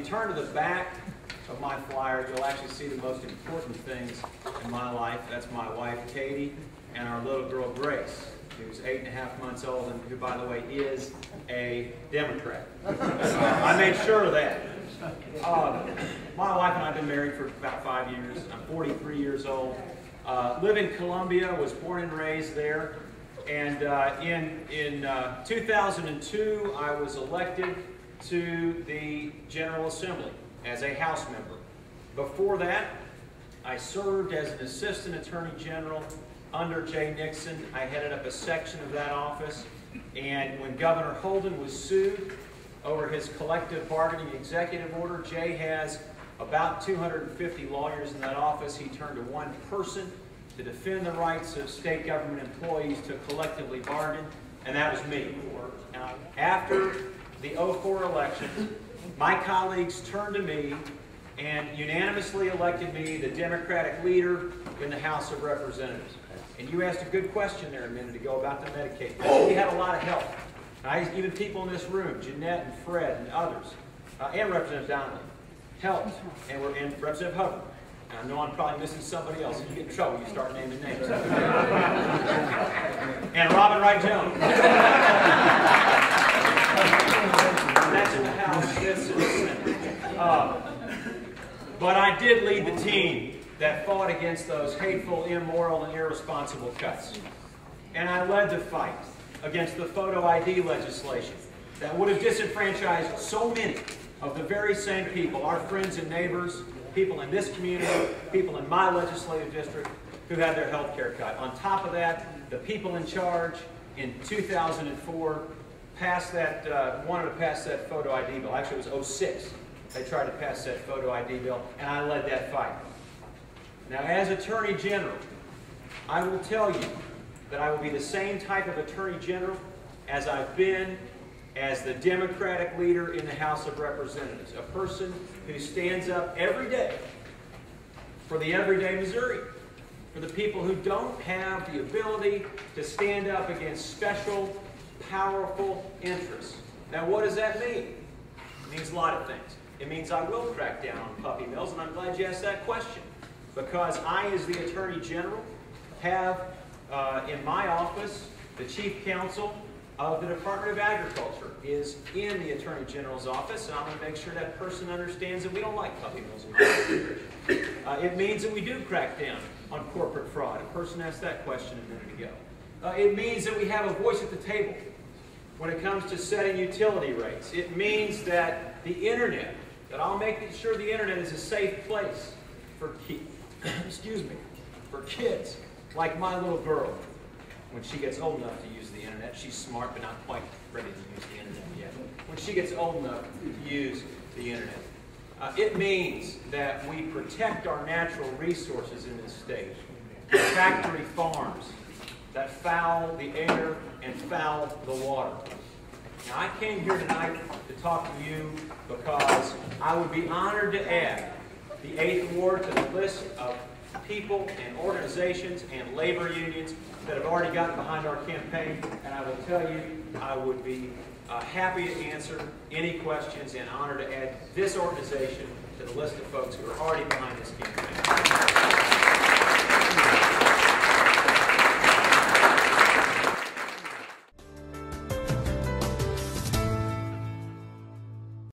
you turn to the back of my flyer, you'll actually see the most important things in my life. That's my wife, Katie, and our little girl, Grace, who's 8.5 months old and who, by the way, is a Democrat. I made sure of that. My wife and I have been married for about 5 years. I'm 43 years old. Live in Columbia, was born and raised there. And in 2002, I was elected to the General Assembly as a House member. Before that, I served as an Assistant Attorney General under Jay Nixon. I headed up a section of that office. And when Governor Holden was sued over his collective bargaining executive order, Jay has about 250 lawyers in that office. He turned to one person to defend the rights of state government employees to collectively bargain, and that was me. After the 2004 elections, my colleagues turned to me and unanimously elected me the Democratic leader in the House of Representatives. And you asked a good question there a minute ago about the Medicaid. We had a lot of help. Even people in this room, Jeanette and Fred and others, and Representative Donnelly, helped, and Representative Hubbard. And I know I'm probably missing somebody else. You get in trouble, you start naming names. And Robin Wright Jones. That's in the House, this in the Senate. But I did lead the team that fought against those hateful, immoral, and irresponsible cuts. And I led the fight against the photo ID legislation that would have disenfranchised so many of the very same people, our friends and neighbors, people in this community, people in my legislative district, who had their health care cut. On top of that, the people in charge in 2004 passed that, wanted to pass that photo ID bill. Actually, it was 2006. They tried to pass that photo ID bill, and I led that fight. Now, as Attorney General, I will tell you that I will be the same type of Attorney General as I've been as the Democratic leader in the House of Representatives, a person who stands up every day for the everyday Missouri, for the people who don't have the ability to stand up against special, powerful interests. Now, what does that mean? It means a lot of things. It means I will crack down on puppy mills, and I'm glad you asked that question, because I, as the Attorney General, have in my office the Chief Counsel of the Department of Agriculture is in the Attorney General's office, and I'm going to make sure that person understands that we don't like puppy mills in my administration. It means that we do crack down on corporate fraud. A person asked that question a minute ago. It means that we have a voice at the table when it comes to setting utility rates. It means that the Internet, that I'll make sure the Internet is a safe place for for kids like my little girl. When she gets old enough to use the Internet, she's smart but not quite ready to use the Internet yet. When she gets old enough to use the Internet. It means that we protect our natural resources in this state. Factory farms that foul the air and foul the water. Now, I came here tonight to talk to you because I would be honored to add the 8th Ward to the list of people and organizations and labor unions that have already gotten behind our campaign, and I will tell you, I would be happy to answer any questions and honored to add this organization to the list of folks who are already behind this campaign.